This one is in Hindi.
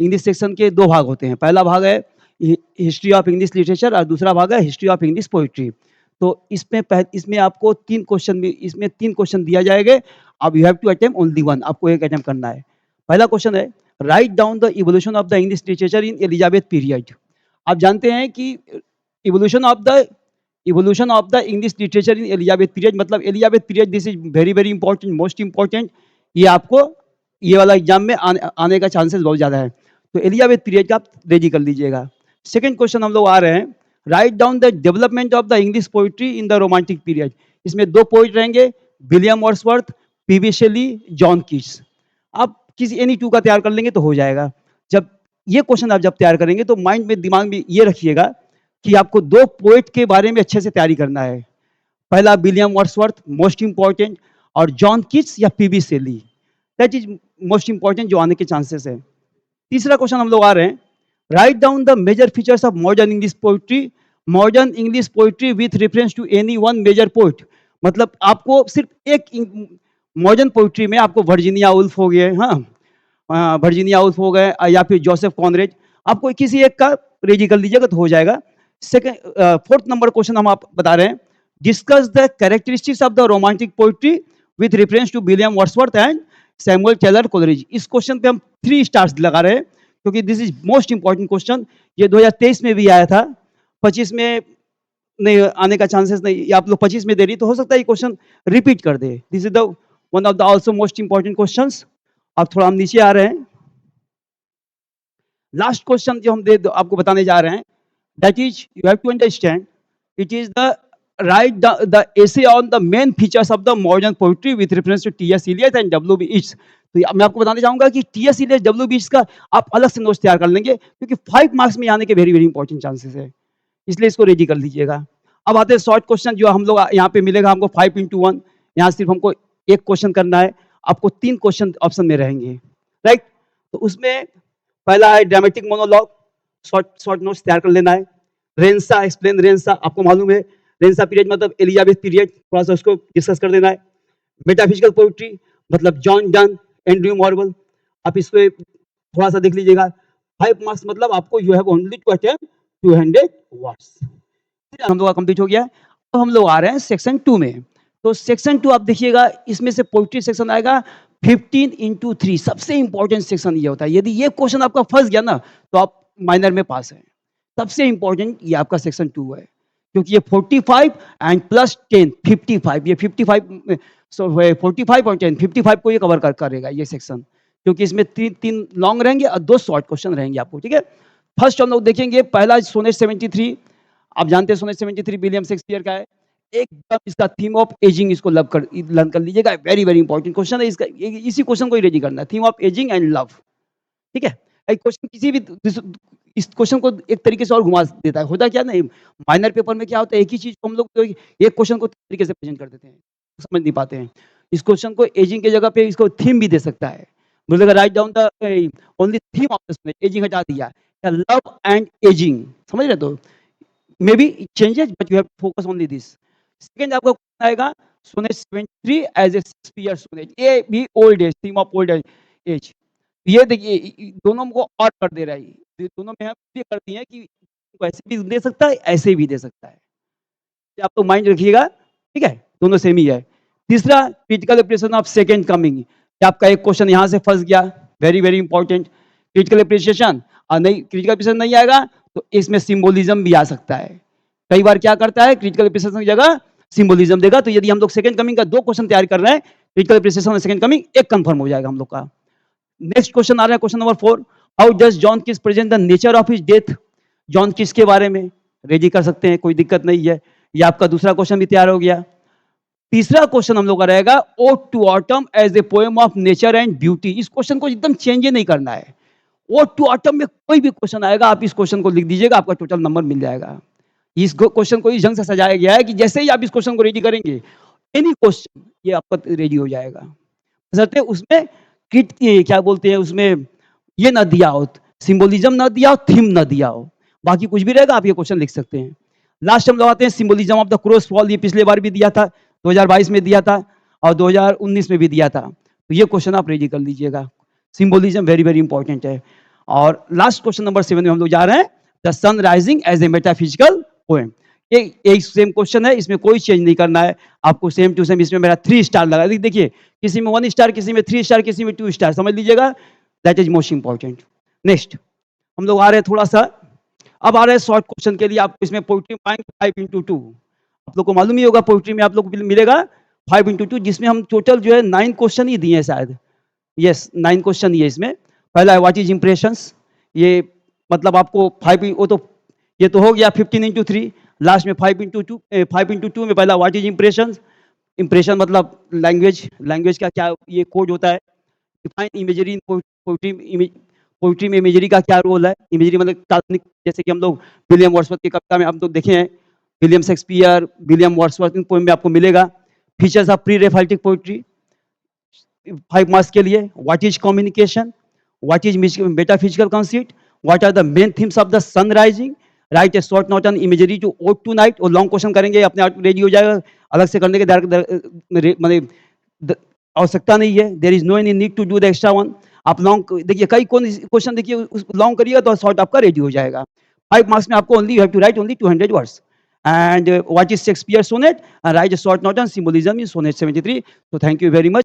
इंग्लिश सेक्शन के दो भाग होते हैं। पहला भाग है हिस्ट्री ऑफ इंग्लिश लिटरेचर और दूसरा भाग है हिस्ट्री ऑफ इंग्लिश पोइट्री। तो इसमें आपको 3 क्वेश्चन इसमें 3 क्वेश्चन दिया जाएगा। अब you have to attempt only one, आपको एक अटेम्प्ट करना है। पहला क्वेश्चन है write down the evolution of the English literature in Elizabeth period. आप जानते हैं कि evolution of the English literature in Elizabeth period मतलब Elizabeth period, this is very very important, most important. ये आपको ये वाला एग्जाम में आने का चांसेस बहुत ज़्यादा है। तो एलिजाबेथ पीरियड का आप रेडी कर लीजिएगा। सेकंड क्वेश्चन हम लोग आ रहे हैं write down the development of the English poetry in the romantic period. इसमें 2 पोइट रहेंगे, विलियम वर्ड्सवर्थ, पीबी शेली, जॉन कीट्स। आप किसी एनी 2 का तैयार कर लेंगे तो हो जाएगा। जब ये क्वेश्चन आप जब तैयार करेंगे तो माइंड में दिमाग में ये रखिएगा कि आपको 2 पोइट के बारे में अच्छे से तैयारी करना है। पहला विलियम वर्ड्सवर्थ मोस्ट इंपॉर्टेंट, और जॉन कीट्स या PB Shelley, that is most important जो आने के चांसेस है। तीसरा क्वेश्चन हम लोग आ रहे हैं write down the major features of modern English poetry with reference to any one major poet. मतलब आपको सिर्फ एक मॉडर्न पोइट्री में आपको वर्जीनिया वुल्फ हो गए, हाँ वर्जीनिया वुल्फ हो गए या फिर जोसेफ कॉनरेड, आपको किसी एक का रेडी कर लीजिएगा तो हो जाएगा। फोर्थ नंबर क्वेश्चन हम आप बता रहे हैं discuss the characteristics of the romantic poetry with reference to William Wordsworth and Samuel Taylor Coleridge. इस क्वेश्चन पे हम 3 स्टार्स लगा रहे हैं क्योंकि this is most important question. ये 2023 में भी आया था, 25 में नहीं आने का चांसेस नहीं, आप लोग 25 में दे रही तो हो सकता है ये क्वेश्चन रिपीट कर दे। This is the one of the also most important questions. अब थोड़ा हम नीचे आ रहे हैं, लास्ट क्वेश्चन जो हम आपको बताने जा रहे हैं that is you have to understand it is the write the essay on the main features of the modern poetry with reference to T S. Eliot and W B. Yeats. तो मैं आपको बताना चाहूंगा कि टी.एस. Elliot WB. इट्स का आप अलग से नोट्स तैयार कर लेंगे क्योंकि 5 मार्क्स में आने के वेरी वेरी इंपॉर्टेंट चांसेस है, इसलिए इसको रेडी कर लीजिएगा। अब आते हैं शॉर्ट क्वेश्चन जो हम लोग यहाँ पे मिलेगा हमको 5x1। यहाँ सिर्फ हमको एक क्वेश्चन करना है, आपको 3 क्वेश्चन ऑप्शन में रहेंगे, राइट। तो उसमें पहला है ड्रामेटिक मोनोलॉग, शॉर्ट नोट्स तैयार कर लेना है। रेंसा, एक्सप्लेन रेंसा, आपको मालूम है रेंसा पीरियड मतलब एलिजाबेथ पीरियड, थोड़ा सा उसको डिस्कस कर देना है। मेटाफिजिकल पोइट्री मतलब जॉन डन, एंड्रयू मार्वल, आप इसको थोड़ा सा देख लीजिएगा। 5 मार्क्स मतलब आपको you have only to attempt 200 words. हम लोग का कंप्लीट हो गया। तो हम लोग आ रहे हैं सेक्शन 2 में। तो सेक्शन 2 आप देखिएगा, इसमें से पोइट्री सेक्शन आएगा 15x3। सबसे इंपॉर्टेंट सेक्शन ये होता है, यदि ये क्वेश्चन आपका फंस गया ना तो आप माइनर में पास हैं। सबसे इंपॉर्टेंट ये आपका सेक्शन 2 है क्योंकि ये 45 एंड प्लस 10 55, ये 45 और 10 55 को ये कवर करेगा ये सेक्शन, क्योंकि इसमें 3 लॉन्ग रहेंगे और 2 शॉर्ट क्वेश्चन रहेंगे आपको, ठीक है। फर्स्ट हम लोग देखेंगे पहला सोनेट 73। आप जानते हैं सोनेट 73 विलियम शेक्सपियर का है। एकदम इसका थीम ऑफ एजिंग इसको लर्न कर लीजिएगा, वेरी वेरी इंपॉर्टेंट क्वेश्चन है इसका, इसी क्वेश्चन को ही रेडी करना है, theme of ageing and love, ठीक है। क्वेश्चन किसी भी इस क्वेश्चन को एक तरीके से और घुमा देता है। होता क्या नहीं, माइनर पेपर में क्या होता है, एक ही चीज को हम लोग एक क्वेश्चन को तरीके से प्रेजेंट कर देते हैं, समझ नहीं पाते हैं। इस क्वेश्चन को एजिंग की जगह पे इसको थीम भी दे सकता है, बोलेगा write down the only theme of the ageing हटा दिया, लव एंड एजिंग, समझ रहे। तो may be changes but you have to focus only this. Second आपका क्वेश्चन आएगा sonnet 73 as a Shakespeare sonnet, ये भी old age, theme of old age. ये देखिए दोनों को और कर दे रहा है, दोनों में हम ये कर दिए कि ऐसे भी दे सकता है ऐसे भी दे सकता है, आप तो माइंड रखिएगा, ठीक है, दोनों सेम ही है। तीसरा critical appreciation of second coming, आपका एक क्वेश्चन यहां से फंस गया, very very important. Critical appreciation और नहीं, क्रिटिकल एप्रिसिएशन नहीं आएगा तो इसमें सिंबोलिज्म भी आ सकता है। कई बार क्या करता है, क्रिटिकल एप्रिसिएशन की जगह सिंबोलिज्म देगा। तो यदि हम लोग सेकंड कमिंग का 2 क्वेश्चन तैयार कर रहे हैं, क्रिटिकल एप्रिसिएशन और सेकंड कमिंग एक कंफर्म हो जाएगा हम लोग का। नेक्स्ट क्वेश्चन आ रहा है question number 4, how does John Keats present the nature of his death. John Keats के बारे में रेडी कर सकते हैं, कोई दिक्कत नहीं है। ये आपका दूसरा क्वेश्चन भी तैयार हो गया। तीसरा क्वेश्चन हम लोग का रहेगा ode to autumn as a poem of nature and beauty. इस क्वेश्चन को एकदम चेंज नहीं करना है, ओड टू ऑटम में कोई भी क्वेश्चन आएगा आप इस क्वेश्चन को लिख दीजिएगा, आपका टोटल नंबर मिल जाएगा। इस क्वेश्चन को इस ढंग से सजाया गया है कि जैसे ही आप इस क्वेश्चन को रेडी करेंगे, एनी क्वेश्चन ये आपका रेडी हो जाएगा। उसमें क्या बोलते हैं, उसमें ये ना दिया हो, सिंबोलिज्म ना दिया हो, थीम ना दिया हो, बाकी कुछ भी रहेगा आप ये क्वेश्चन लिख सकते हैं। लास्ट हम लगाते हैं symbolism of the cross fall, ये पिछले बार भी दिया था, 2022 में दिया था और 2019 में भी दिया था। तो ये क्वेश्चन आप रेडी कर लीजिएगा, सिंबोलिज्म वेरी वेरी इंपॉर्टेंट है। और लास्ट क्वेश्चन नंबर 7 में हम लोग जा रहे हैं, the sun rising as a metaphysical poem. ये एक सेम क्वेश्चन है, इसमें कोई चेंज नहीं करना है आपको, सेम टू सेम। इसमें मेरा 3 स्टार लगा, देखिए किसी में 1 स्टार, किसी में 3 स्टार, किसी में 2 स्टार, समझ लीजिएगा, that is most important. Next हम लोग आ रहे हैं थोड़ा सा, अब आ रहे हैं शॉर्ट क्वेश्चन के लिए। आपको इसमें पोइट्री पाएंगे 5x2, आप लोग को मालूम ही होगा पोइट्री में आप लोग को मिलेगा 5x2, जिसमें हम टोटल जो है 9 क्वेश्चन ही दिए हैं शायद। यस 9 क्वेश्चन ही है इसमें। पहला है व्हाट इज इंप्रेशंस, ये मतलब आपको 5 वो तो ये तो हो गया 15x3। लास्ट में 5x2 में पहला व्हाट इज इंप्रेशंस, इंप्रेशन मतलब लैंग्वेज, लैंग्वेज का क्या ये कोड होता है। Define imagery in poetry, poetry में इमेजरी का क्या रोल है। इमेजरी मतलब काल्पनिक, जैसे कि हम लोग विलियम वर्ड्सवर्थ की कविता में हम लोग देखे हैं, विलियम शेक्सपियर, विलियम वर्ड्सवर्थ, इन पोएम में आपको मिलेगा। Features of pre Raphaelite poetry 5 marks के लिए। What is communication, what is metaphysical conceit, what are the main themes of the sun rising, write a short note on imagery to ode to night. और लॉन्ग क्वेश्चन करेंगे अपने आप रेडी हो जाएगा, अलग से करने के मतलब आवश्यकता नहीं है, there is no any need to do the extra one. आप लॉन्ग देखिए, कई क्वेश्चन देखिए लॉन्ग करिएगा तो शॉर्ट आपका रेडी हो जाएगा। 5 मार्क्स में आपको only you have to write only 200 words. And what is Shakespeare sonnet, write a short note on symbolism in sonnet 73। तो थैंक यू वेरी मच।